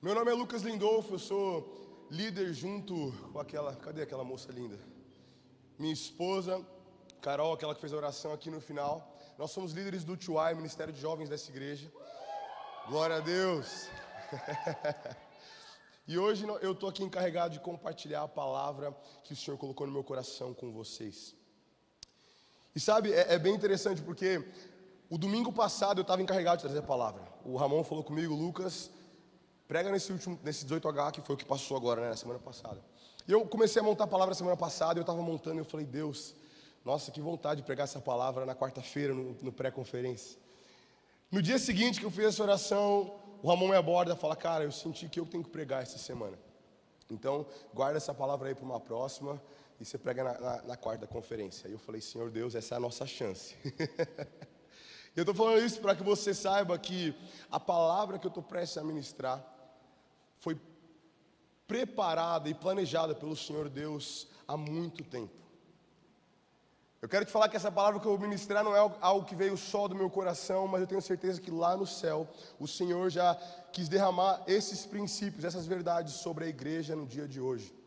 Meu nome é Lucas Lindolfo, eu sou líder junto com aquela... Cadê aquela moça linda? Minha esposa, Carol, aquela que fez a oração aqui no final. Nós somos líderes do TUI, Ministério de Jovens dessa igreja. Glória a Deus! E hoje eu estou aqui encarregado de compartilhar a palavra que o Senhor colocou no meu coração com vocês. E sabe, é bem interessante porque o domingo passado eu estava encarregado de trazer a palavra. O Ramon falou comigo, Lucas, prega nesse 18H, que foi o que passou agora, né, na semana passada. E eu comecei a montar a palavra na semana passada, eu estava montando e eu falei, Deus, nossa, que vontade de pregar essa palavra na quarta-feira, no pré-conferência. No dia seguinte que eu fiz essa oração, o Ramon me aborda e fala, cara, eu senti que eu tenho que pregar essa semana. Então, guarda essa palavra aí para uma próxima e você prega na quarta conferência. Aí eu falei, Senhor Deus, essa é a nossa chance. Eu estou falando isso para que você saiba que a palavra que eu estou prestes a ministrar foi preparada e planejada pelo Senhor Deus há muito tempo. Eu quero te falar que essa palavra que eu vou ministrar não é algo que veio só do meu coração, mas eu tenho certeza que lá no céu o Senhor já quis derramar esses princípios, essas verdades sobre a igreja no dia de hoje.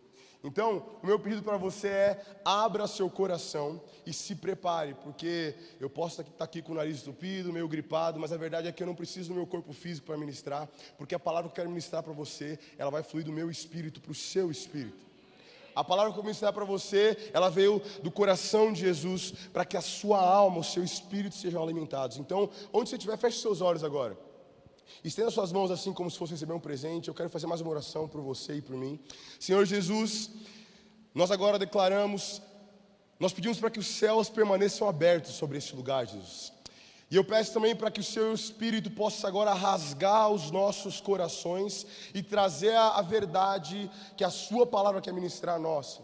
Então, o meu pedido para você é, abra seu coração e se prepare, porque eu posso estar aqui com o nariz entupido, meio gripado, mas a verdade é que eu não preciso do meu corpo físico para ministrar, porque a palavra que eu quero ministrar para você, ela vai fluir do meu espírito para o seu espírito. A palavra que eu vou ministrar para você, ela veio do coração de Jesus, para que a sua alma, o seu espírito sejam alimentados. Então, onde você estiver, feche seus olhos agora. Estenda suas mãos assim como se fosse receber um presente. Eu quero fazer mais uma oração por você e por mim. Senhor Jesus, nós agora declaramos, nós pedimos para que os céus permaneçam abertos sobre este lugar, Jesus. E eu peço também para que o seu Espírito possa agora rasgar os nossos corações e trazer a verdade que a sua palavra quer ministrar a nós.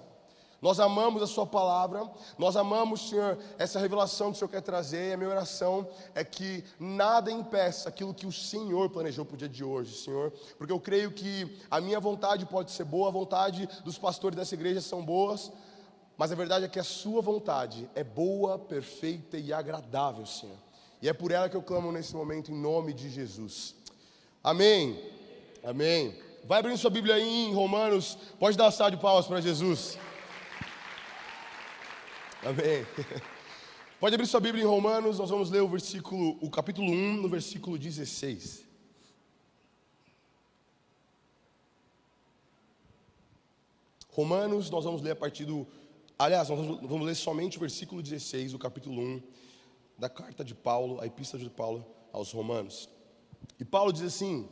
Nós amamos a sua palavra, nós amamos, Senhor, essa revelação que o Senhor quer trazer. E a minha oração é que nada impeça aquilo que o Senhor planejou para o dia de hoje, Senhor. Porque eu creio que a minha vontade pode ser boa, a vontade dos pastores dessa igreja são boas, mas a verdade é que a sua vontade é boa, perfeita e agradável, Senhor. E é por ela que eu clamo nesse momento, em nome de Jesus. Amém. Amém. Vai abrindo sua Bíblia aí em Romanos. Pode dar uma salva de palmas para Jesus. Amém. Pode abrir sua Bíblia em Romanos. Nós vamos ler o capítulo 1, no versículo 16. Romanos, nós vamos ler a partir do... Aliás, nós vamos ler somente o versículo 16, do capítulo 1. Da carta de Paulo, a epístola de Paulo aos Romanos. E Paulo diz assim: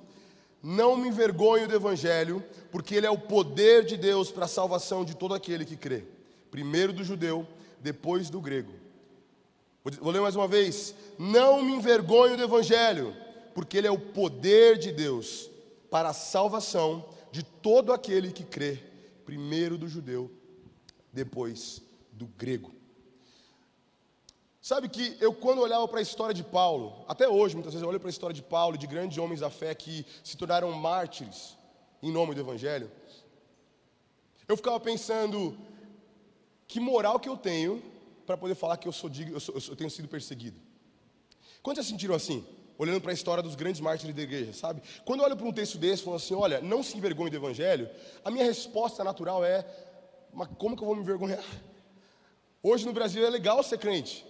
não me envergonho do Evangelho, porque ele é o poder de Deus para a salvação de todo aquele que crê. Primeiro do judeu, depois do grego. Vou ler mais uma vez. Não me envergonho do Evangelho, porque ele é o poder de Deus para a salvação de todo aquele que crê. Primeiro do judeu, depois do grego. Sabe que eu, quando olhava para a história de Paulo, até hoje, muitas vezes eu olho para a história de Paulo e de grandes homens da fé que se tornaram mártires em nome do Evangelho, eu ficava pensando, que moral que eu tenho para poder falar que eu tenho sido perseguido. Quantos já sentiram assim, olhando para a história dos grandes mártires da igreja, sabe? Quando eu olho para um texto desse, falando assim, olha, não se envergonhe do Evangelho, a minha resposta natural é, mas como que eu vou me envergonhar? Hoje no Brasil é legal ser crente.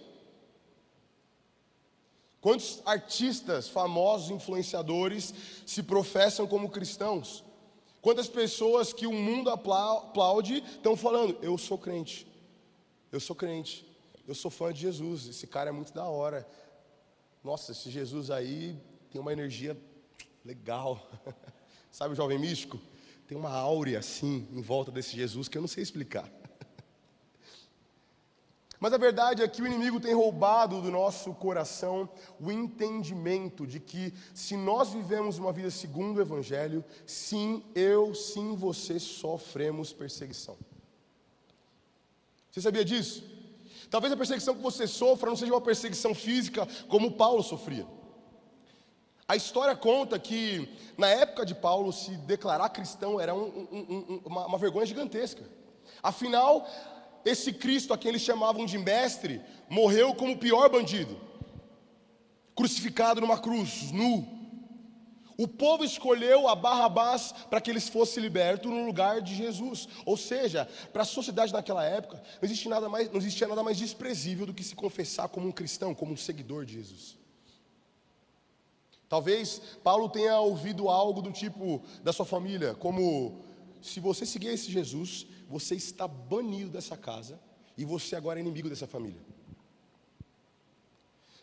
Quantos artistas famosos, influenciadores, se professam como cristãos? Quantas pessoas que o mundo aplaude estão falando, eu sou crente, eu sou fã de Jesus, esse cara é muito da hora. Nossa, esse Jesus aí tem uma energia legal. Sabe o jovem místico? Tem uma áurea assim, em volta desse Jesus, que eu não sei explicar. Mas a verdade é que o inimigo tem roubado do nosso coração o entendimento de que se nós vivemos uma vida segundo o Evangelho, sim, sim, você sofremos perseguição. Você sabia disso? Talvez a perseguição que você sofra não seja uma perseguição física como Paulo sofria. A história conta que na época de Paulo se declarar cristão era uma vergonha gigantesca. Afinal, esse Cristo a quem eles chamavam de mestre, morreu como o pior bandido, crucificado numa cruz, nu. O povo escolheu a Barrabás para que eles fossem libertos no lugar de Jesus. Ou seja, para a sociedade naquela época, não existia nada mais desprezível do que se confessar como um cristão, como um seguidor de Jesus. Talvez Paulo tenha ouvido algo do tipo da sua família, como: se você seguir esse Jesus, você está banido dessa casa e você agora é inimigo dessa família.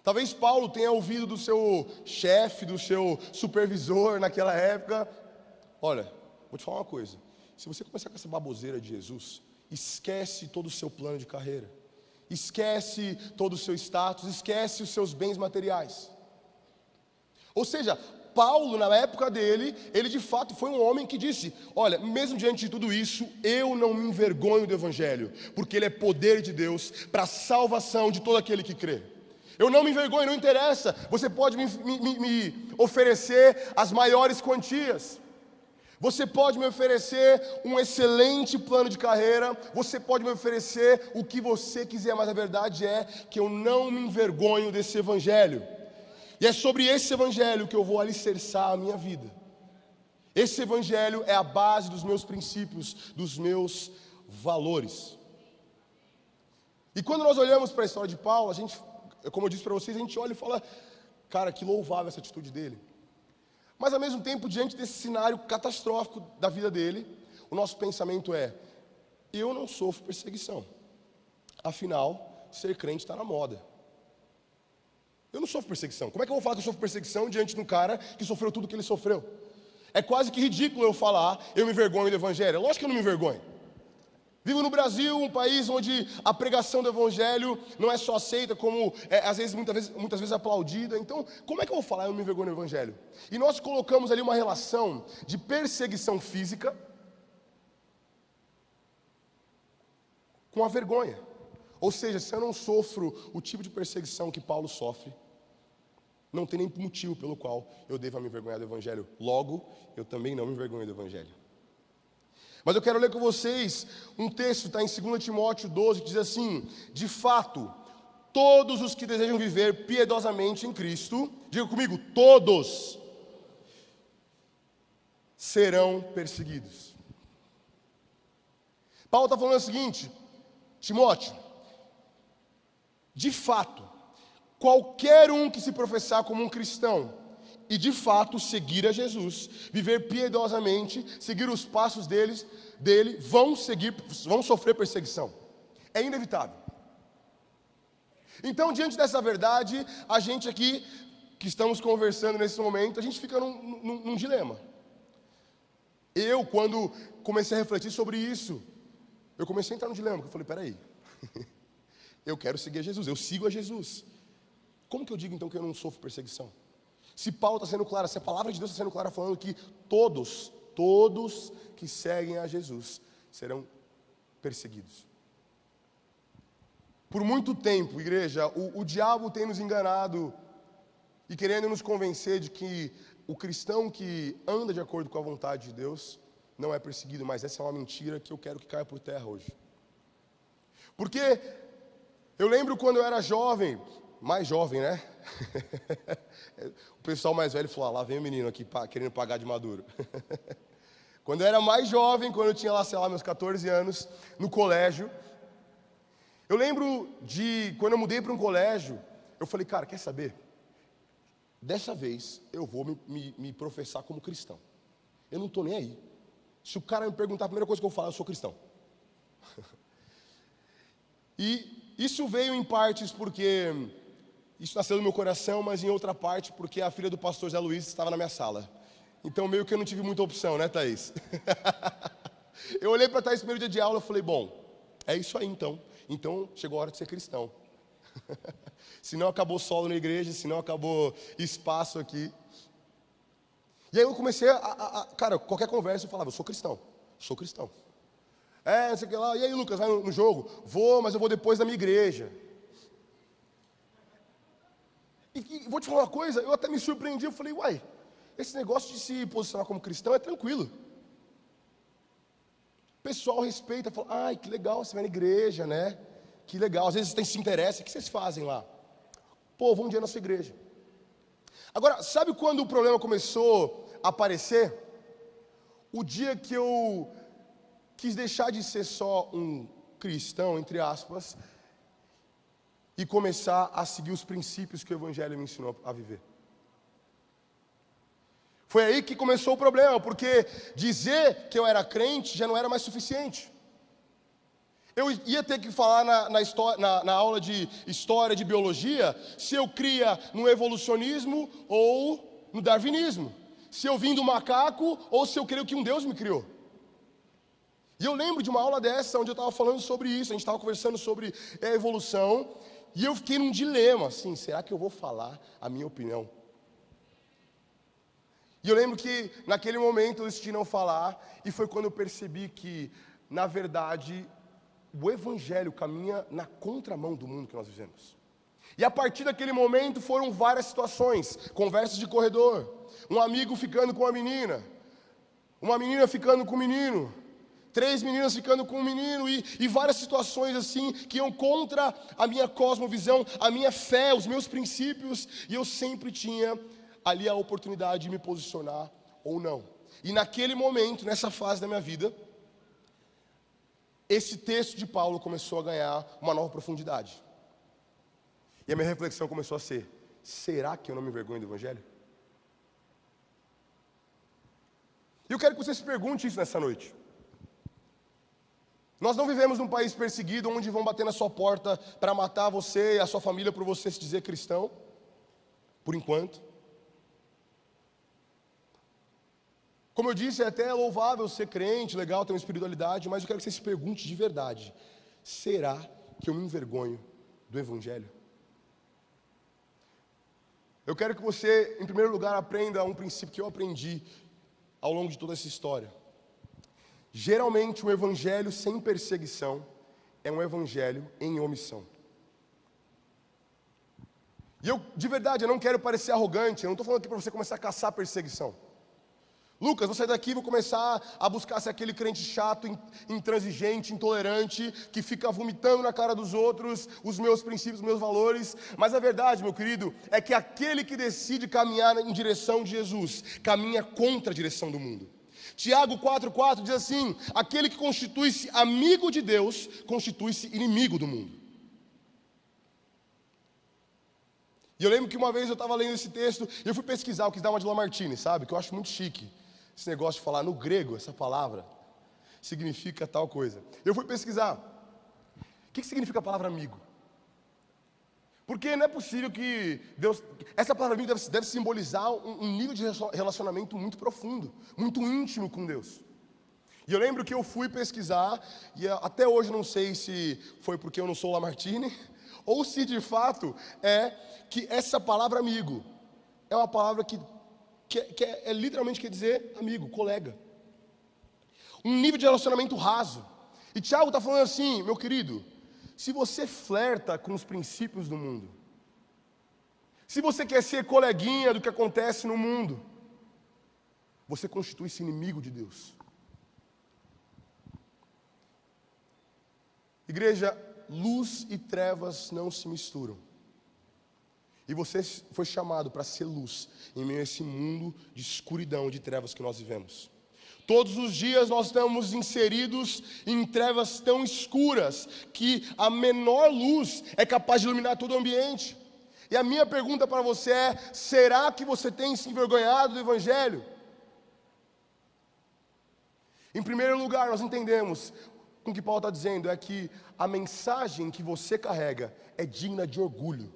Talvez Paulo tenha ouvido do seu chefe, do seu supervisor naquela época: olha, vou te falar uma coisa, se você começar com essa baboseira de Jesus, esquece todo o seu plano de carreira, esquece todo o seu status, esquece os seus bens materiais. Ou seja, Paulo, na época dele, ele de fato foi um homem que disse: olha, mesmo diante de tudo isso, eu não me envergonho do Evangelho, porque ele é poder de Deus para a salvação de todo aquele que crê. Eu não me envergonho, não interessa, você pode me oferecer as maiores quantias, você pode me oferecer um excelente plano de carreira, você pode me oferecer o que você quiser, mas a verdade é que eu não me envergonho desse Evangelho. E é sobre esse Evangelho que eu vou alicerçar a minha vida. Esse Evangelho é a base dos meus princípios, dos meus valores. E quando nós olhamos para a história de Paulo, a gente, como eu disse para vocês, a gente olha e fala: cara, que louvável essa atitude dele. Mas ao mesmo tempo, diante desse cenário catastrófico da vida dele, o nosso pensamento é: eu não sofro perseguição. Afinal, ser crente está na moda. Eu não sofro perseguição. Como é que eu vou falar que eu sofro perseguição diante de um cara que sofreu tudo que ele sofreu? É quase que ridículo eu falar: eu me envergonho do Evangelho. Lógico que eu não me envergonho. Vivo no Brasil, um país onde a pregação do Evangelho não é só aceita, como às vezes, muitas vezes aplaudida. Então, como é que eu vou falar eu não me envergonho do Evangelho? E nós colocamos ali uma relação de perseguição física com a vergonha. Ou seja, se eu não sofro o tipo de perseguição que Paulo sofre, não tem nem motivo pelo qual eu deva me envergonhar do Evangelho. Logo, eu também não me envergonho do Evangelho. Mas eu quero ler com vocês um texto, está em 2 Timóteo 12, que diz assim: de fato, todos os que desejam viver piedosamente em Cristo, diga comigo, todos serão perseguidos. Paulo está falando o seguinte: Timóteo, de fato, qualquer um que se professar como um cristão e de fato seguir a Jesus, viver piedosamente, seguir os passos dele, vão sofrer perseguição. É inevitável. Então, diante dessa verdade, a gente aqui, que estamos conversando nesse momento, a gente fica num dilema. Eu, quando comecei a refletir sobre isso, eu comecei a entrar num dilema, porque eu falei: peraí, eu quero seguir a Jesus, eu sigo a Jesus. Como que eu digo então que eu não sofro perseguição? Se Paulo está sendo claro, se a palavra de Deus está sendo clara, falando que todos que seguem a Jesus serão perseguidos. Por muito tempo, igreja, o diabo tem nos enganado e querendo nos convencer de que o cristão que anda de acordo com a vontade de Deus não é perseguido, mas essa é uma mentira que eu quero que caia por terra hoje. Porque eu lembro quando eu era jovem, mais jovem, né? O pessoal mais velho falou: lá vem o menino aqui querendo pagar de maduro. Quando eu era mais jovem, quando eu tinha lá, sei lá, meus 14 anos, no colégio, eu lembro de, quando eu mudei para um colégio, eu falei: cara, quer saber? Dessa vez eu vou me professar como cristão. Eu não estou nem aí. Se o cara me perguntar, a primeira coisa que eu vou falar: eu sou cristão. E isso veio em partes porque isso nasceu no meu coração, mas em outra parte porque a filha do pastor Zé Luiz estava na minha sala. Então meio que eu não tive muita opção, né, Thaís? Eu olhei para Thaís no primeiro dia de aula e falei: bom, é isso aí então. Então chegou a hora de ser cristão. Se não acabou solo na igreja, se não acabou espaço aqui. E aí eu comecei cara, qualquer conversa eu falava: eu sou cristão, sou cristão. Não sei o que lá. E aí, Lucas, vai no jogo? Vou, mas eu vou depois da minha igreja. E vou te falar uma coisa, eu até me surpreendi, eu falei: uai, esse negócio de se posicionar como cristão é tranquilo. O pessoal respeita, fala: ai, que legal, você vai na igreja, né? Que legal, às vezes se interessa, o que vocês fazem lá? Pô, vou um dia na sua igreja. Agora, sabe quando o problema começou a aparecer? O dia que eu quis deixar de ser só um cristão, entre aspas, e começar a seguir os princípios que o Evangelho me ensinou a viver. Foi aí que começou o problema, porque dizer que eu era crente já não era mais suficiente. Eu ia ter que falar na aula de história, de biologia, se eu cria no evolucionismo ou no darwinismo. Se eu vim do macaco ou se eu creio que um Deus me criou. E eu lembro de uma aula dessa, onde eu estava falando sobre isso, a gente estava conversando sobre a evolução, e eu fiquei num dilema, assim, será que eu vou falar a minha opinião? E eu lembro que naquele momento eu decidi não falar, e foi quando eu percebi que, na verdade, o Evangelho caminha na contramão do mundo que nós vivemos. E a partir daquele momento foram várias situações, conversas de corredor, um amigo ficando com uma menina ficando com um menino, 3 meninas ficando com um menino, e várias situações assim, que iam contra a minha cosmovisão, a minha fé, os meus princípios, e eu sempre tinha ali a oportunidade de me posicionar ou não. E naquele momento, nessa fase da minha vida, esse texto de Paulo começou a ganhar uma nova profundidade. E a minha reflexão começou a ser: será que eu não me envergonho do Evangelho? E eu quero que você se pergunte isso nessa noite. Nós não vivemos num país perseguido, onde vão bater na sua porta para matar você e a sua família por você se dizer cristão, por enquanto. Como eu disse, é até louvável ser crente, legal ter uma espiritualidade, mas eu quero que você se pergunte de verdade: será que eu me envergonho do Evangelho? Eu quero que você, em primeiro lugar, aprenda um princípio que eu aprendi ao longo de toda essa história. Geralmente, um evangelho sem perseguição é um evangelho em omissão. E eu, de verdade, eu não quero parecer arrogante, eu não estou falando aqui para você começar a caçar perseguição. Lucas, vou sair daqui e vou começar a buscar ser aquele crente chato, intransigente, intolerante, que fica vomitando na cara dos outros os meus princípios, os meus valores. Mas a verdade, meu querido, é que aquele que decide caminhar em direção de Jesus, caminha contra a direção do mundo. Tiago 4,4 diz assim: aquele que constitui-se amigo de Deus, constitui-se inimigo do mundo. E eu lembro que uma vez eu estava lendo esse texto, e eu fui pesquisar, eu quis dar uma de Lamartine, sabe? Que eu acho muito chique, esse negócio de falar no grego, essa palavra significa tal coisa. Eu fui pesquisar, o que significa a palavra amigo? Porque não é possível que Deus... Essa palavra amigo deve simbolizar um nível de relacionamento muito profundo, muito íntimo com Deus. E eu lembro que eu fui pesquisar, e até hoje não sei se foi porque eu não sou Lamartine, ou se de fato é que essa palavra amigo é uma palavra que literalmente quer dizer amigo, colega. Um nível de relacionamento raso. E Tiago está falando assim: meu querido, se você flerta com os princípios do mundo, se você quer ser coleguinha do que acontece no mundo, você constitui-se inimigo de Deus. Igreja, luz e trevas não se misturam. E você foi chamado para ser luz em meio a esse mundo de escuridão, de trevas que nós vivemos. Todos os dias nós estamos inseridos em trevas tão escuras que a menor luz é capaz de iluminar todo o ambiente. E a minha pergunta para você é: será que você tem se envergonhado do Evangelho? Em primeiro lugar, nós entendemos com o que Paulo está dizendo, é que a mensagem que você carrega é digna de orgulho.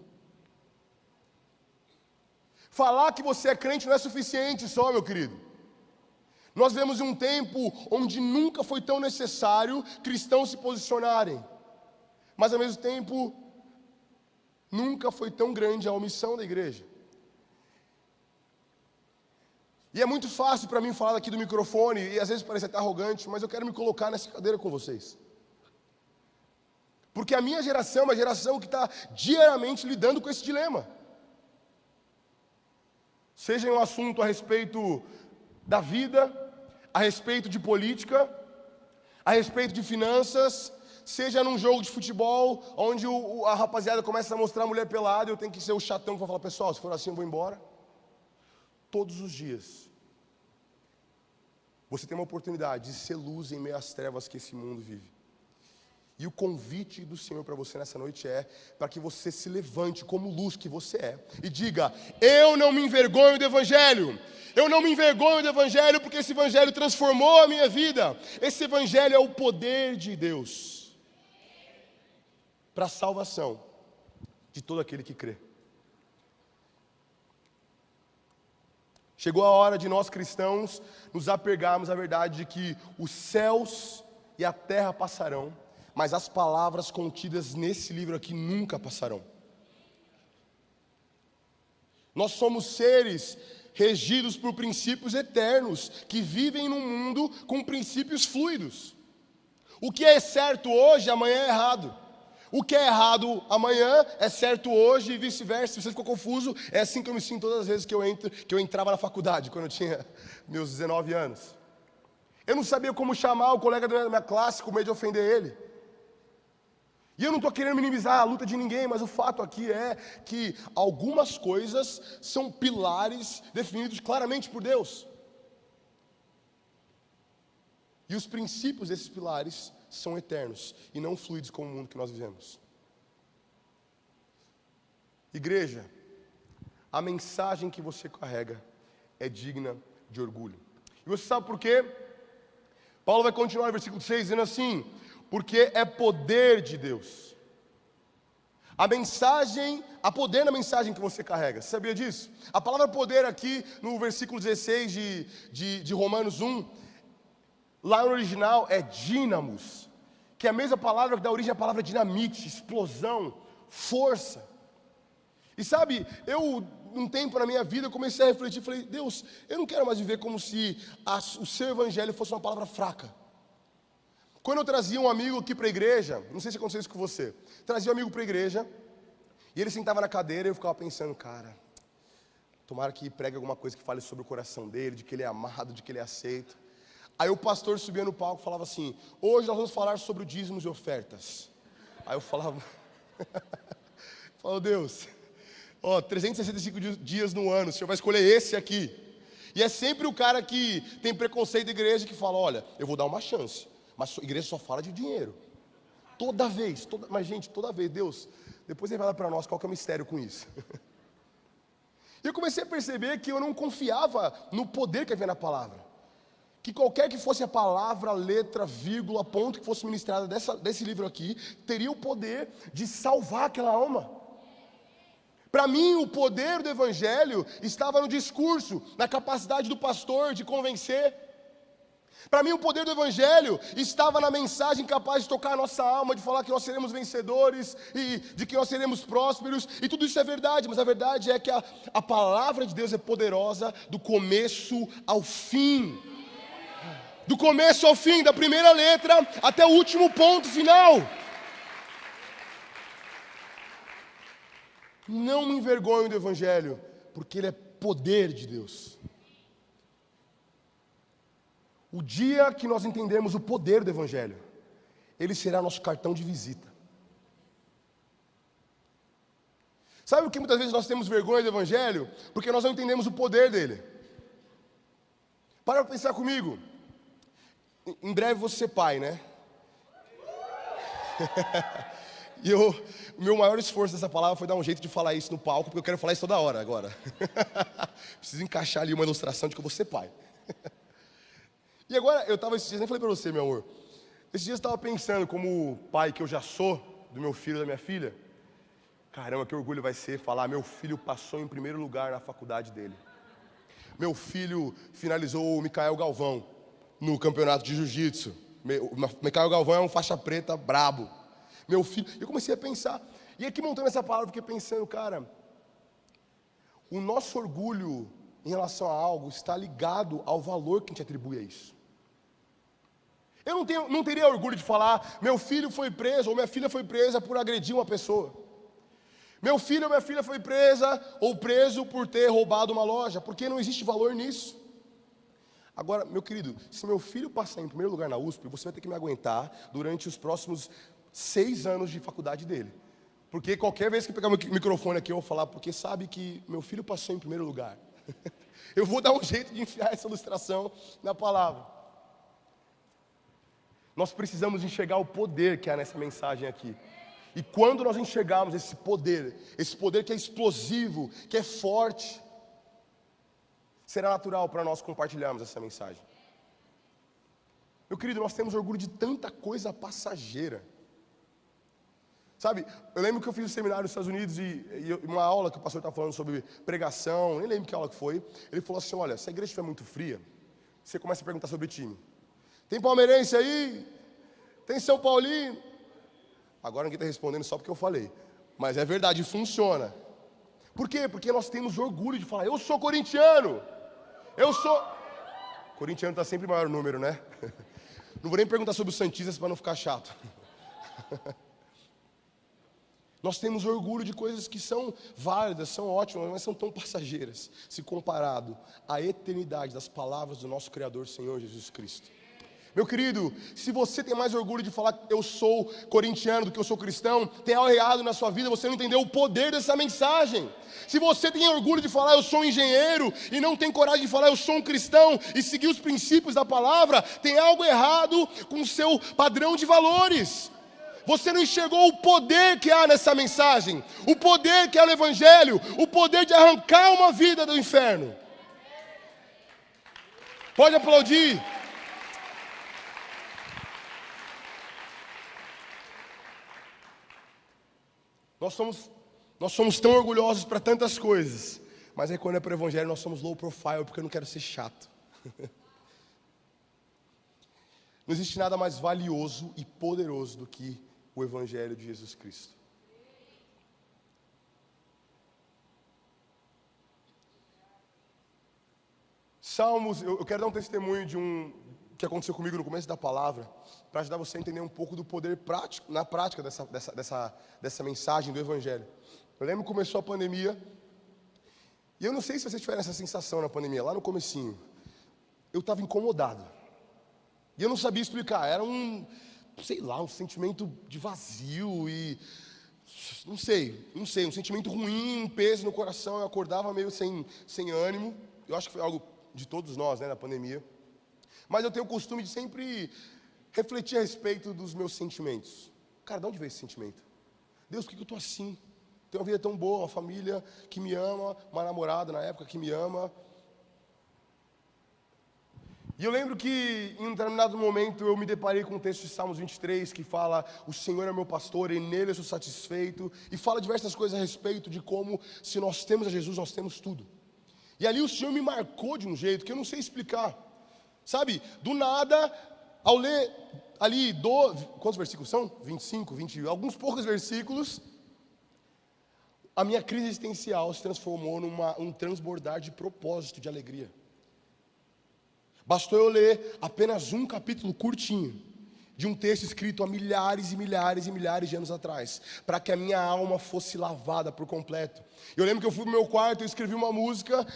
Falar que você é crente não é suficiente só, meu querido. Nós vivemos em um tempo onde nunca foi tão necessário cristãos se posicionarem, mas ao mesmo tempo, nunca foi tão grande a omissão da igreja. E é muito fácil para mim falar aqui do microfone, e às vezes parece até arrogante, mas eu quero me colocar nessa cadeira com vocês. Porque a minha geração é uma geração que está diariamente lidando com esse dilema. Seja em um assunto a respeito da vida, a respeito de política, a respeito de finanças, seja num jogo de futebol, onde a rapaziada começa a mostrar a mulher pelada, eu tenho que ser o chatão que vai falar: pessoal, se for assim eu vou embora. todos os dias, você tem uma oportunidade de ser luz em meio às trevas que esse mundo vive. E o convite do Senhor para você nessa noite é para que você se levante como luz que você é e diga: eu não me envergonho do Evangelho. Eu não me envergonho do Evangelho porque esse Evangelho transformou a minha vida. Esse Evangelho é o poder de Deus para a salvação de todo aquele que crê. Chegou a hora de nós cristãos nos apegarmos à verdade de que os céus e a terra passarão, mas as palavras contidas nesse livro aqui nunca passarão. Nós somos seres regidos por princípios eternos, que vivem num mundo com princípios fluidos. O que é certo hoje, amanhã é errado. O que é errado amanhã é certo hoje e vice-versa. Se você ficou confuso, é assim que eu me sinto todas as vezes que eu entrava na faculdade, quando eu tinha meus 19 anos. Eu não sabia como chamar o colega da minha classe com medo de ofender ele. E eu não estou querendo minimizar a luta de ninguém, mas o fato aqui é que algumas coisas são pilares definidos claramente por Deus. E os princípios desses pilares são eternos e não fluidos como o mundo que nós vivemos. Igreja, a mensagem que você carrega é digna de orgulho. E você sabe por quê? Paulo vai continuar no versículo 6 dizendo assim: porque é poder de Deus. Há poder na mensagem que você carrega. Você sabia disso? A palavra poder aqui no versículo 16 de Romanos 1, lá no original é dínamos, que é a mesma palavra que dá origem à palavra dinamite, explosão, força. E sabe, um tempo na minha vida, eu comecei a refletir, falei: Deus, eu não quero mais viver como se o seu evangelho fosse uma palavra fraca. Quando eu trazia um amigo aqui para a igreja, não sei se aconteceu isso com você, trazia um amigo para a igreja, e ele sentava na cadeira e eu ficava pensando: cara, tomara que pregue alguma coisa que fale sobre o coração dele, de que ele é amado, de que ele é aceito. Aí o pastor subia no palco e falava assim: hoje nós vamos falar sobre o dízimos e ofertas. Aí eu falava, Deus, 365 dias no ano, o senhor vai escolher esse aqui. E é sempre o cara que tem preconceito da igreja que fala: olha, eu vou dar uma chance, mas a igreja só fala de dinheiro. Toda vez, toda vez, Deus, depois ele vai dar para nós qual que é o mistério com isso. E eu comecei a perceber que eu não confiava no poder que havia na palavra. Que qualquer que fosse a palavra, letra, vírgula, ponto que fosse ministrada desse livro aqui, teria o poder de salvar aquela alma. Para mim, o poder do evangelho estava no discurso, na capacidade do pastor de convencer. Para mim, o poder do evangelho estava na mensagem capaz de tocar a nossa alma, de falar que nós seremos vencedores e de que nós seremos prósperos, e tudo isso é verdade, mas a verdade é que a palavra de Deus é poderosa do começo ao fim. Do começo ao fim, da primeira letra até o último ponto final. Não me envergonho do evangelho, porque ele é poder de Deus. O dia que nós entendemos o poder do evangelho, ele será nosso cartão de visita. Sabe o que muitas vezes nós temos vergonha do evangelho? Porque nós não entendemos o poder dele. Para pensar comigo. Em breve vou ser pai, né? E o meu maior esforço dessa palavra foi dar um jeito de falar isso no palco, porque eu quero falar isso toda hora agora. Preciso encaixar ali uma ilustração de que eu vou ser pai. E agora, eu estava esses dias, nem falei para você, meu amor. Esses dias eu estava pensando, como pai que eu já sou, do meu filho e da minha filha. Caramba, que orgulho vai ser falar: meu filho passou em primeiro lugar na faculdade dele. Meu filho finalizou o Micael Galvão no campeonato de jiu-jitsu. Micael Galvão é um faixa preta brabo. Meu filho, eu comecei a pensar, e aqui montando essa palavra, fiquei pensando, cara, o nosso orgulho em relação a algo está ligado ao valor que a gente atribui a isso. Eu não teria orgulho de falar: meu filho foi preso ou minha filha foi presa por agredir uma pessoa. Meu filho ou minha filha foi presa ou preso por ter roubado uma loja, porque não existe valor nisso. Agora, meu querido, se meu filho passar em primeiro lugar na USP, você vai ter que me aguentar durante os próximos 6 anos de faculdade dele. Porque qualquer vez que pegar o microfone aqui, eu vou falar: porque sabe que meu filho passou em primeiro lugar. Eu vou dar um jeito de enfiar essa ilustração na palavra. Nós precisamos enxergar o poder que há nessa mensagem aqui. E quando nós enxergarmos esse poder que é explosivo, que é forte, será natural para nós compartilharmos essa mensagem. Meu querido, nós temos orgulho de tanta coisa passageira. Sabe, eu lembro que eu fiz um seminário nos Estados Unidos e uma aula que o pastor estava falando sobre pregação, nem lembro que aula que foi. Ele falou assim, olha, se a igreja estiver muito fria, você começa a perguntar sobre time. Tem palmeirense aí? Tem São Paulino? Agora ninguém está respondendo só porque eu falei. Mas é verdade, funciona. Por quê? Porque nós temos orgulho de falar, eu sou corintiano. Corintiano está sempre maior número, né? Não vou nem perguntar sobre os santistas para não ficar chato. Nós temos orgulho de coisas que são válidas, são ótimas, mas são tão passageiras, se comparado à eternidade das palavras do nosso Criador, Senhor Jesus Cristo. Meu querido, se você tem mais orgulho de falar que eu sou corintiano do que eu sou cristão, tem algo errado na sua vida, você não entendeu o poder dessa mensagem. Se você tem orgulho de falar eu sou um engenheiro e não tem coragem de falar eu sou um cristão e seguir os princípios da palavra, tem algo errado com o seu padrão de valores. Você não enxergou o poder que há nessa mensagem, o poder que há no Evangelho, o poder de arrancar uma vida do inferno. Pode aplaudir. Nós somos tão orgulhosos para tantas coisas, mas aí quando é para o Evangelho nós somos low profile, porque eu não quero ser chato. Não existe nada mais valioso e poderoso do que o Evangelho de Jesus Cristo. Salmos, eu quero dar um testemunho de que aconteceu comigo no começo da palavra, para ajudar você a entender um pouco do poder prático, na prática dessa mensagem do Evangelho. Eu lembro que começou a pandemia, e eu não sei se vocês tiveram essa sensação na pandemia, lá no comecinho, eu estava incomodado, e eu não sabia explicar, era um sentimento de vazio, e não sei, um sentimento ruim, um peso no coração, eu acordava meio sem ânimo, eu acho que foi algo de todos nós, né, na pandemia. Mas eu tenho o costume de sempre refletir a respeito dos meus sentimentos. Cara, de onde veio esse sentimento? Deus, por que eu estou assim? Tenho uma vida tão boa, uma família que me ama, uma namorada na época que me ama. E eu lembro que em um determinado momento eu me deparei com o texto de Salmos 23 que fala, o Senhor é meu pastor e nele eu sou satisfeito. E fala diversas coisas a respeito de como se nós temos a Jesus, nós temos tudo. E ali o Senhor me marcou de um jeito que eu não sei explicar. Sabe, do nada, ao ler ali, quantos versículos são? 25, 20, alguns poucos versículos, a minha crise existencial se transformou num transbordar de propósito, de alegria. Bastou eu ler apenas um capítulo curtinho, de um texto escrito há milhares e milhares e milhares de anos atrás, para que a minha alma fosse lavada por completo. Eu lembro que eu fui no meu quarto e escrevi uma música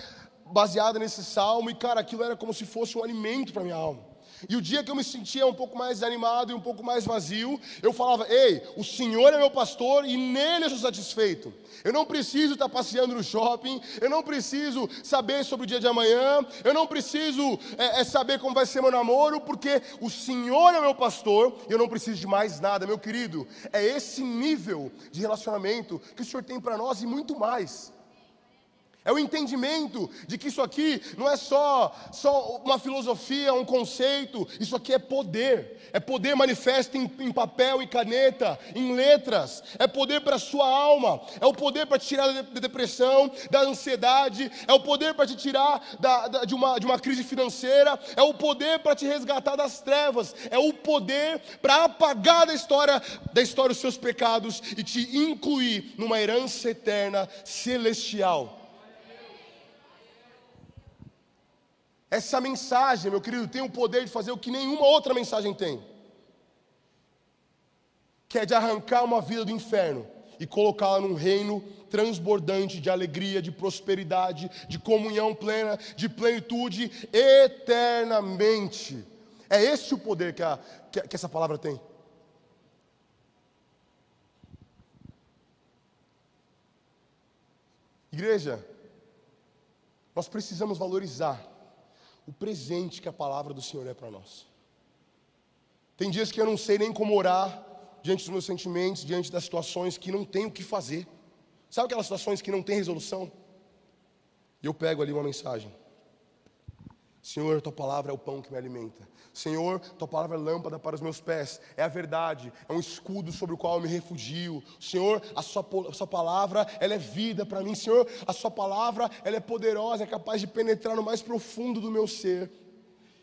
baseada nesse salmo, e cara, aquilo era como se fosse um alimento para minha alma. E o dia que eu me sentia um pouco mais desanimado e um pouco mais vazio, eu falava, ei, o Senhor é meu pastor e nele eu sou satisfeito. Eu não preciso estar passeando no shopping, eu não preciso saber sobre o dia de amanhã, eu não preciso saber como vai ser meu namoro, porque o Senhor é meu pastor e eu não preciso de mais nada, meu querido. É esse nível de relacionamento que o Senhor tem para nós e muito mais. É o entendimento de que isso aqui não é só uma filosofia, um conceito, isso aqui é poder manifesto em papel e caneta, em letras, é poder para a sua alma, é o poder para te tirar da depressão, da ansiedade, é o poder para te tirar de uma crise financeira, é o poder para te resgatar das trevas, é o poder para apagar da história os seus pecados e te incluir numa herança eterna celestial. Essa mensagem, meu querido, tem o poder de fazer o que nenhuma outra mensagem tem. Que é de arrancar uma vida do inferno e colocá-la num reino transbordante de alegria, de prosperidade, de comunhão plena, de plenitude eternamente. É esse o poder que essa palavra tem. Igreja, Nós precisamos valorizar o presente que a palavra do Senhor é para nós. Tem dias que eu não sei nem como orar diante dos meus sentimentos, diante das situações que não tenho o que fazer. Sabe aquelas situações que não tem resolução? E eu pego ali uma mensagem. Senhor, tua palavra é o pão que me alimenta. Senhor, tua palavra é lâmpada para os meus pés. É a verdade, é um escudo sobre o qual eu me refugio. Senhor, a sua palavra, ela é vida para mim. Senhor, a sua palavra, ela é poderosa, é capaz de penetrar no mais profundo do meu ser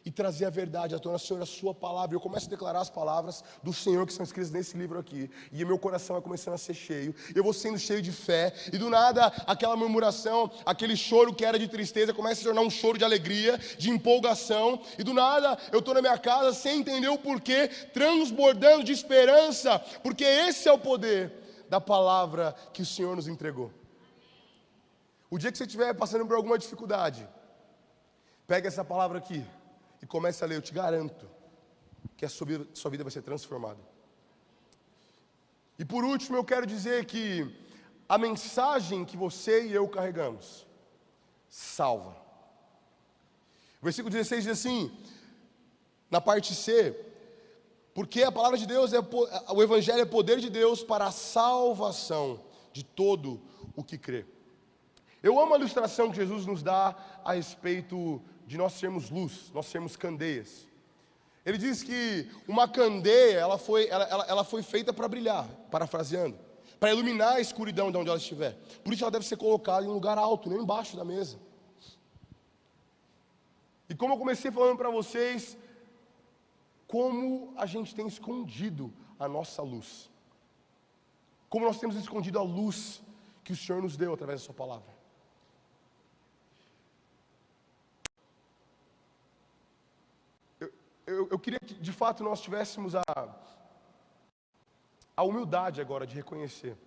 e trazer a verdade à tona. Senhor, a sua palavra. Eu começo a declarar as palavras do Senhor que são escritas nesse livro aqui, e meu coração vai começando a ser cheio, eu vou sendo cheio de fé, e do nada, aquela murmuração, aquele choro que era de tristeza, começa a se tornar um choro de alegria, de empolgação, e do nada, eu estou na minha casa, sem entender o porquê, transbordando de esperança, porque esse é o poder da palavra que o Senhor nos entregou. O dia que você estiver passando por alguma dificuldade, pega essa palavra aqui, e comece a ler. Eu te garanto que a sua vida vai ser transformada. E por último, eu quero dizer que a mensagem que você e eu carregamos salva. O versículo 16 diz assim, na parte C: porque a palavra de Deus, o Evangelho é poder de Deus para a salvação de todo o que crê. Eu amo a ilustração que Jesus nos dá a respeito de nós sermos luz, nós sermos candeias. Ele diz que uma candeia, ela foi feita para brilhar, parafraseando, para iluminar a escuridão de onde ela estiver. Por isso ela deve ser colocada em um lugar alto, não embaixo da mesa. E como eu comecei falando para vocês, como a gente tem escondido a nossa luz. Como nós temos escondido a luz que o Senhor nos deu através da sua palavra. Eu queria que, de fato, nós tivéssemos a humildade agora de reconhecer.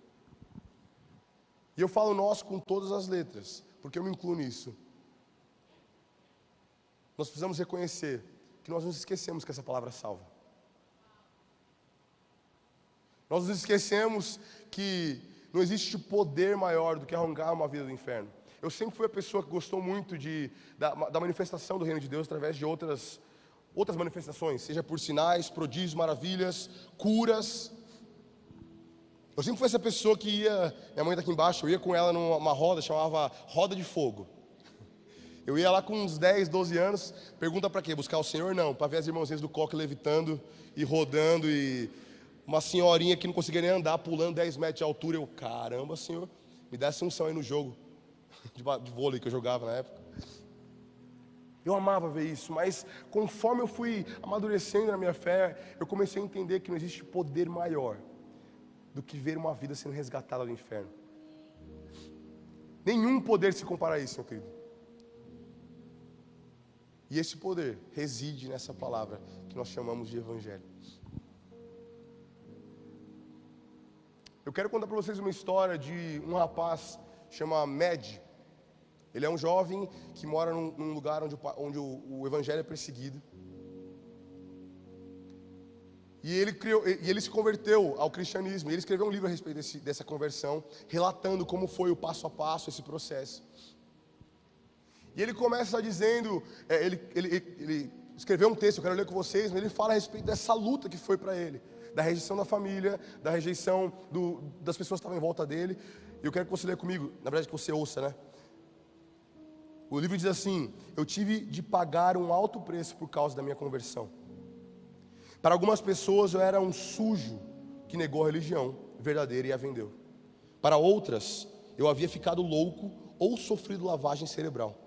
E eu falo nós com todas as letras, porque eu me incluo nisso. Nós precisamos reconhecer que nós nos esquecemos que essa palavra salva. Nós nos esquecemos que não existe poder maior do que arrancar uma vida do inferno. Eu sempre fui a pessoa que gostou muito da manifestação do reino de Deus através de outras manifestações, seja por sinais, prodígios, maravilhas, curas. Eu sempre fui essa pessoa que ia, minha mãe está aqui embaixo, eu ia com ela numa roda, chamava Roda de Fogo. Eu ia lá com uns 10, 12 anos, pergunta para quê? Buscar o Senhor? Não, para ver as irmãzinhas do coque levitando e rodando, e uma senhorinha que não conseguia nem andar, pulando 10 metros de altura. Eu, caramba, Senhor, me dá essa unção aí no jogo de vôlei que eu jogava na época. Eu amava ver isso, mas conforme eu fui amadurecendo na minha fé, eu comecei a entender que não existe poder maior do que ver uma vida sendo resgatada do inferno. Nenhum poder se compara a isso, meu querido. E esse poder reside nessa palavra que nós chamamos de Evangelho. Eu quero contar para vocês uma história de um rapaz chamado Med. Ele é um jovem que mora num lugar onde o Evangelho é perseguido. E ele se converteu ao cristianismo. E ele escreveu um livro a respeito dessa conversão, relatando como foi o passo a passo esse processo. E ele começa dizendo, ele escreveu um texto, eu quero ler com vocês, mas ele fala a respeito dessa luta que foi para ele, da rejeição da família, da rejeição das pessoas que estavam em volta dele. E eu quero que você leia comigo, na verdade que você ouça, né? O livro diz assim: eu tive de pagar um alto preço por causa da minha conversão. Para algumas pessoas eu era um sujo que negou a religião verdadeira e a vendeu. Para outras, eu havia ficado louco ou sofrido lavagem cerebral.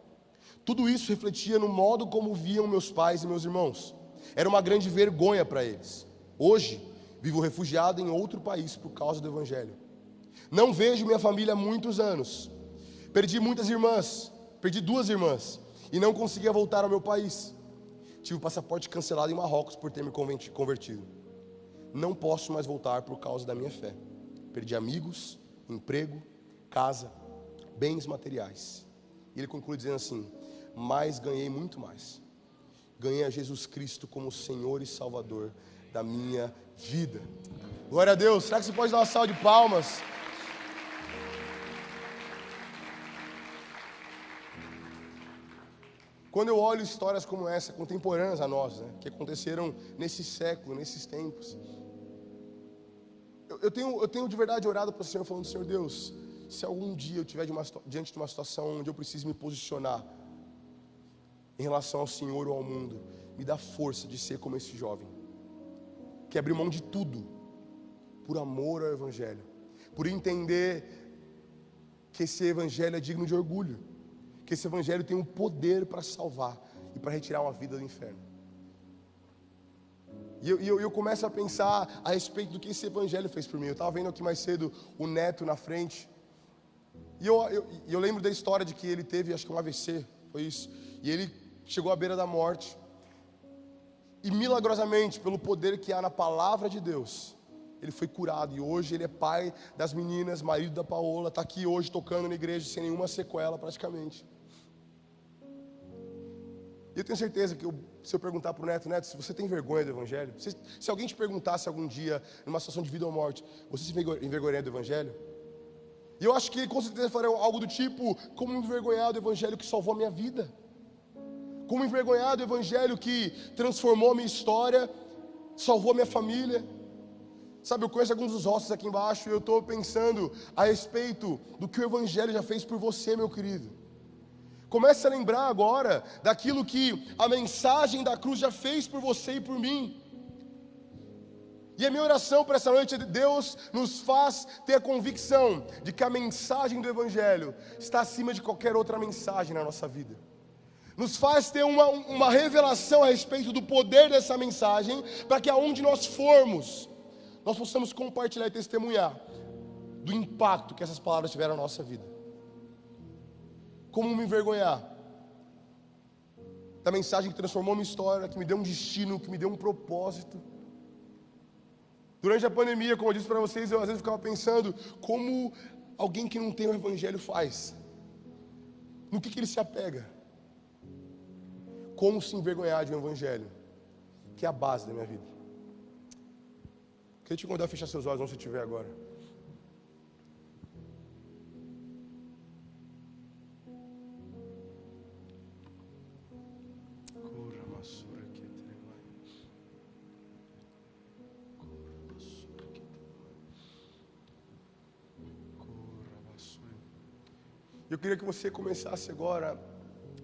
Tudo isso refletia no modo como viam meus pais e meus irmãos. Era uma grande vergonha para eles. Hoje, vivo refugiado em outro país por causa do Evangelho. Não vejo minha família há muitos anos. Perdi 2 irmãs e não conseguia voltar ao meu país. Tive o passaporte cancelado em Marrocos por ter me convertido. Não posso mais voltar por causa da minha fé. Perdi amigos, emprego, casa, bens materiais. E ele conclui dizendo assim: mas ganhei muito mais. Ganhei a Jesus Cristo como Senhor e Salvador da minha vida. Glória a Deus. Será que você pode dar uma salva de palmas? Quando eu olho histórias como essa, contemporâneas a nós, né, que aconteceram nesse século, nesses tempos, eu tenho de verdade orado para o Senhor, falando: Senhor Deus, se algum dia eu estiver diante de uma situação onde eu preciso me posicionar em relação ao Senhor ou ao mundo, me dá força de ser como esse jovem, que abriu mão de tudo, por amor ao Evangelho, por entender que esse Evangelho é digno de orgulho, que esse Evangelho tem um poder para salvar e para retirar uma vida do inferno. E eu começo a pensar a respeito do que esse Evangelho fez por mim. Eu estava vendo aqui mais cedo o Neto na frente, e eu lembro da história de que ele teve, acho que um AVC, foi isso, e ele chegou à beira da morte, e milagrosamente, pelo poder que há na palavra de Deus, ele foi curado, e hoje ele é pai das meninas, marido da Paola, está aqui hoje tocando na igreja sem nenhuma sequela praticamente. E eu tenho certeza que se eu perguntar para o Neto: Neto, se você tem vergonha do Evangelho, se alguém te perguntasse algum dia, numa situação de vida ou morte, você se envergonha do Evangelho? E eu acho que ele com certeza faria algo do tipo: como envergonhar do Evangelho que salvou a minha vida? Como envergonhar do Evangelho que transformou a minha história, salvou a minha família? Sabe, eu conheço alguns dos ossos aqui embaixo, e eu estou pensando a respeito do que o Evangelho já fez por você, meu querido. Comece a lembrar agora daquilo que a mensagem da cruz já fez por você e por mim. E a minha oração para essa noite é: Deus nos faz ter a convicção de que a mensagem do Evangelho está acima de qualquer outra mensagem na nossa vida. Nos faz ter uma revelação a respeito do poder dessa mensagem, para que aonde nós formos, nós possamos compartilhar e testemunhar do impacto que essas palavras tiveram na nossa vida. Como me envergonhar da mensagem que transformou minha história, que me deu um destino, que me deu um propósito? Durante a pandemia, como eu disse para vocês, eu às vezes ficava pensando como alguém que não tem o Evangelho faz. No que ele se apega? Como se envergonhar de um Evangelho que é a base da minha vida. Queria te convidar a fechar seus olhos, onde você estiver agora. Eu queria que você começasse agora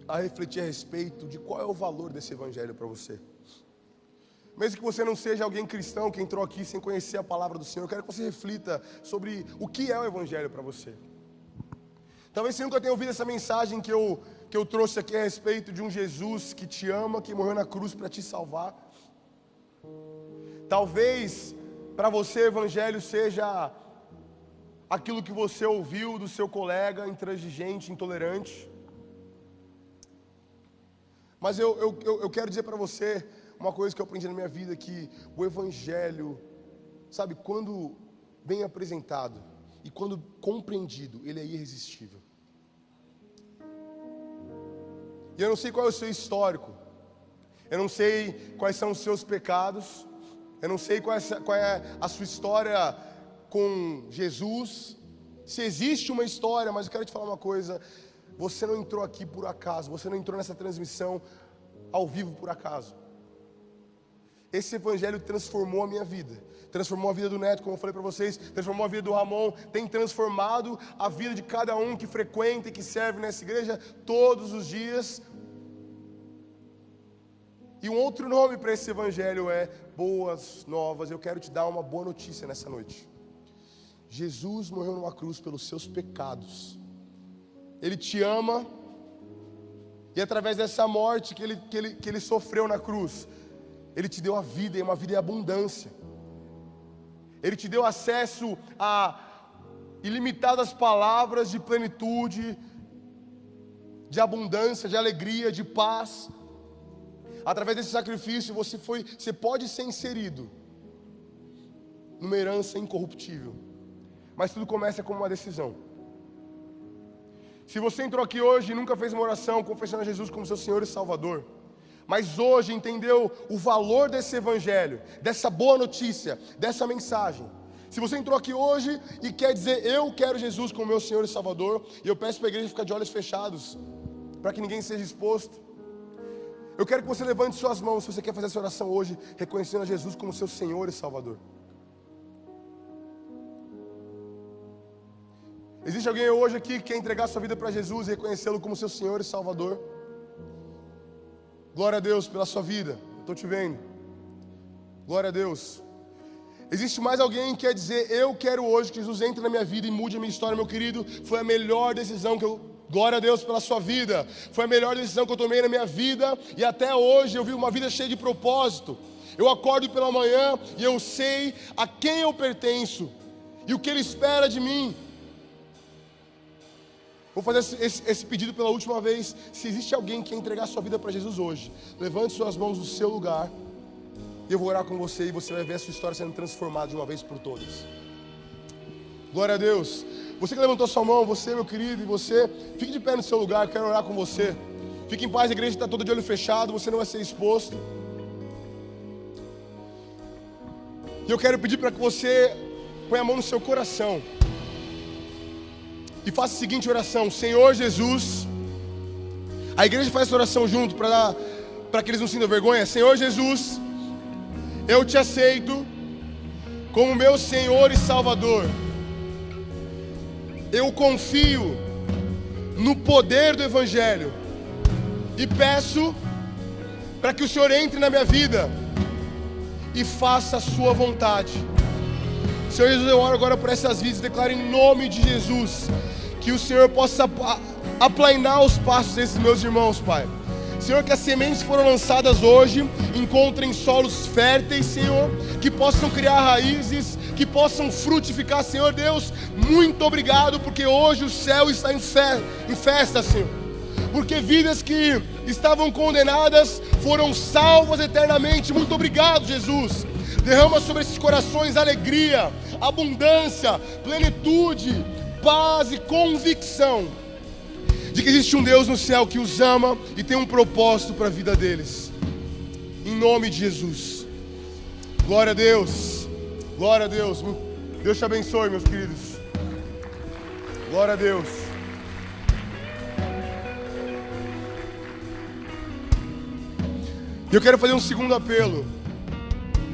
a refletir a respeito de qual é o valor desse Evangelho para você. Mesmo que você não seja alguém cristão que entrou aqui sem conhecer a palavra do Senhor, eu quero que você reflita sobre o que é o Evangelho para você. Talvez você nunca tenha ouvido essa mensagem que eu trouxe aqui a respeito de um Jesus que te ama, que morreu na cruz para te salvar. Talvez para você o Evangelho seja aquilo que você ouviu do seu colega intransigente, intolerante. Mas eu quero dizer para você uma coisa que eu aprendi na minha vida, que o Evangelho, sabe, quando bem apresentado e quando compreendido, ele é irresistível. E eu não sei qual é o seu histórico, eu não sei quais são os seus pecados, eu não sei qual é a sua história com Jesus, se existe uma história, mas eu quero te falar uma coisa: você não entrou aqui por acaso, você não entrou nessa transmissão ao vivo por acaso. Esse Evangelho transformou a minha vida, transformou a vida do Neto, como eu falei para vocês, transformou a vida do Ramon, tem transformado a vida de cada um que frequenta e que serve nessa igreja todos os dias. E um outro nome para esse Evangelho é Boas Novas. Eu quero te dar uma boa notícia nessa noite. Jesus morreu numa cruz pelos seus pecados. Ele te ama, e através dessa morte que ele sofreu na cruz, Ele te deu a vida, e uma vida em abundância. Ele te deu acesso a ilimitadas palavras de plenitude, de abundância, de alegria, de paz. Através desse sacrifício você pode ser inserido numa herança incorruptível. Mas tudo começa com uma decisão. Se você entrou aqui hoje e nunca fez uma oração confessando a Jesus como seu Senhor e Salvador, mas hoje entendeu o valor desse Evangelho, dessa boa notícia, dessa mensagem. Se você entrou aqui hoje e quer dizer: eu quero Jesus como meu Senhor e Salvador, e eu peço para a igreja ficar de olhos fechados, para que ninguém seja exposto. Eu quero que você levante suas mãos, se você quer fazer essa oração hoje, reconhecendo a Jesus como seu Senhor e Salvador. Existe alguém hoje aqui que quer entregar sua vida para Jesus e reconhecê-lo como seu Senhor e Salvador? Glória a Deus pela sua vida, estou te vendo. Glória a Deus. Existe mais alguém que quer dizer, eu quero hoje que Jesus entre na minha vida e mude a minha história, meu querido? Foi a melhor decisão que eu... Glória a Deus pela sua vida. Foi a melhor decisão que eu tomei na minha vida. E até hoje eu vivo uma vida cheia de propósito. Eu acordo pela manhã e eu sei a quem eu pertenço e o que Ele espera de mim. Vou fazer esse pedido pela última vez. Se existe alguém que quer entregar sua vida para Jesus hoje, levante suas mãos no seu lugar. E eu vou orar com você e você vai ver a sua história sendo transformada de uma vez por todas. Glória a Deus. Você que levantou sua mão, você, meu querido, e você, fique de pé no seu lugar, eu quero orar com você. Fique em paz, a igreja está toda de olho fechado, você não vai ser exposto. E eu quero pedir para que você ponha a mão no seu coração e faça a seguinte oração: Senhor Jesus. A igreja faz essa oração junto para que eles não sintam vergonha. Senhor Jesus, eu te aceito como meu Senhor e Salvador. Eu confio no poder do Evangelho e peço para que o Senhor entre na minha vida e faça a sua vontade. Senhor Jesus, eu oro agora por essas vidas e declaro em nome de Jesus que o Senhor possa aplainar os passos desses meus irmãos, Pai. Senhor, que as sementes que foram lançadas hoje encontrem solos férteis, Senhor, que possam criar raízes, que possam frutificar, Senhor Deus. Muito obrigado, porque hoje o céu está em festa, Senhor. Porque vidas que estavam condenadas foram salvas eternamente. Muito obrigado, Jesus. Derrama sobre esses corações alegria, abundância, plenitude, paz e convicção de que existe um Deus no céu que os ama e tem um propósito para a vida deles. Em nome de Jesus. Glória a Deus. Glória a Deus. Deus te abençoe, meus queridos. Glória a Deus. E eu quero fazer um segundo apelo.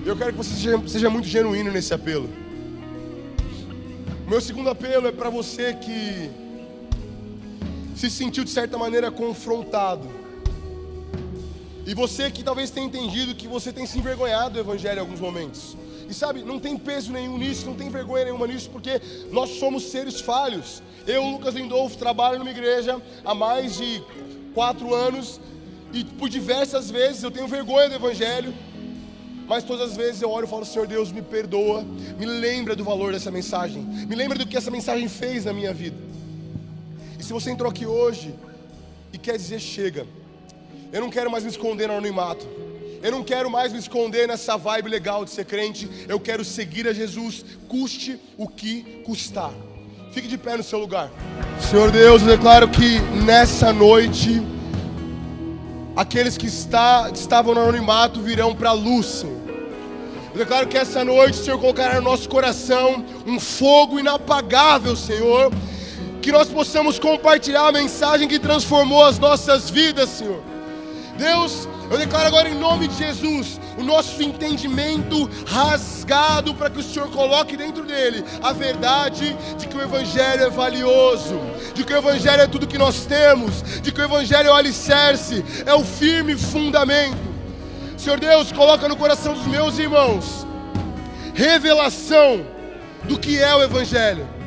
Eu quero que você seja muito genuíno nesse apelo. Meu segundo apelo é para você que se sentiu de certa maneira confrontado. E você que talvez tenha entendido que você tem se envergonhado do Evangelho em alguns momentos. E sabe, não tem peso nenhum nisso, não tem vergonha nenhuma nisso, porque nós somos seres falhos. Eu, Lucas Lindolfo, trabalho numa igreja há mais de 4 anos. E por diversas vezes eu tenho vergonha do Evangelho. Mas todas as vezes eu oro e falo: Senhor Deus, me perdoa. Me lembra do valor dessa mensagem. Me lembra do que essa mensagem fez na minha vida. E se você entrou aqui hoje e quer dizer: chega, eu não quero mais me esconder no anonimato, eu não quero mais me esconder nessa vibe legal de ser crente, eu quero seguir a Jesus, custe o que custar. Fique de pé no seu lugar. Senhor Deus, eu declaro que nessa noite aqueles que estavam no anonimato virão para a luz, Senhor. Eu declaro que essa noite o Senhor colocará no nosso coração um fogo inapagável, Senhor. Que nós possamos compartilhar a mensagem que transformou as nossas vidas, Senhor. Deus, eu declaro agora em nome de Jesus o nosso entendimento rasgado, para que o Senhor coloque dentro dele a verdade de que o Evangelho é valioso, de que o Evangelho é tudo que nós temos, de que o Evangelho é o alicerce, é o firme fundamento. Senhor Deus, coloca no coração dos meus irmãos revelação do que é o Evangelho.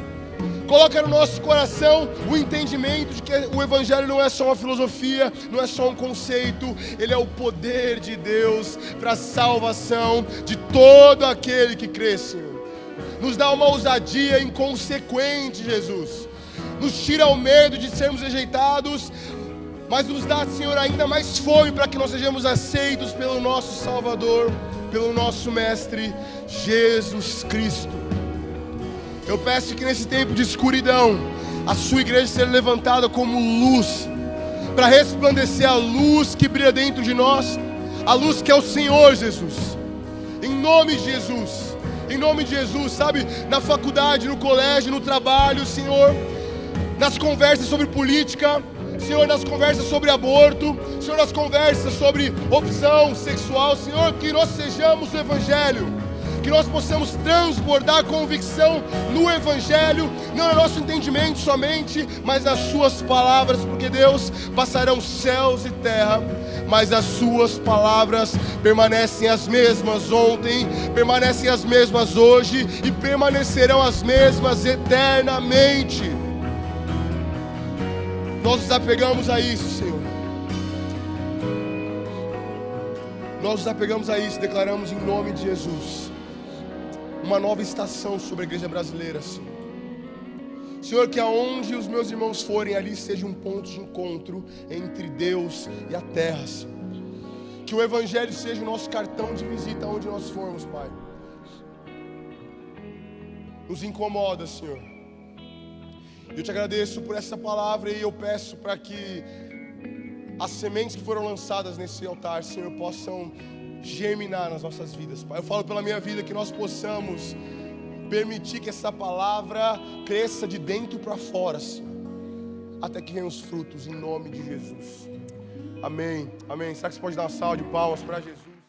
Coloca no nosso coração o entendimento de que o Evangelho não é só uma filosofia, não é só um conceito. Ele é o poder de Deus para a salvação de todo aquele que crê, Senhor. Nos dá uma ousadia inconsequente, Jesus. Nos tira o medo de sermos rejeitados, mas nos dá, Senhor, ainda mais fome para que nós sejamos aceitos pelo nosso Salvador, pelo nosso Mestre, Jesus Cristo. Eu peço que nesse tempo de escuridão, a sua igreja seja levantada como luz, para resplandecer a luz que brilha dentro de nós, a luz que é o Senhor Jesus. Em nome de Jesus, em nome de Jesus, sabe, na faculdade, no colégio, no trabalho, Senhor, nas conversas sobre política, Senhor, nas conversas sobre aborto, Senhor, nas conversas sobre opção sexual, Senhor, que nós sejamos o Evangelho, que nós possamos transbordar convicção no Evangelho, não no nosso entendimento somente, mas nas suas palavras, porque Deus, passarão céus e terra, mas as suas palavras permanecem as mesmas ontem, permanecem as mesmas hoje e permanecerão as mesmas eternamente. Nós nos apegamos a isso, Senhor. Nós nos apegamos a isso, declaramos em nome de Jesus uma nova estação sobre a igreja brasileira, Senhor. Senhor, que aonde os meus irmãos forem, ali seja um ponto de encontro entre Deus e a terra, Senhor. Que o Evangelho seja o nosso cartão de visita aonde nós formos, Pai. Nos incomoda, Senhor. Eu te agradeço por essa palavra e eu peço para que as sementes que foram lançadas nesse altar, Senhor, possam germinar nas nossas vidas, Pai. Eu falo pela minha vida que nós possamos permitir que essa palavra cresça de dentro para fora, Senhor, até que venham os frutos, em nome de Jesus. Amém, amém. Será que você pode dar uma salva de palmas para Jesus?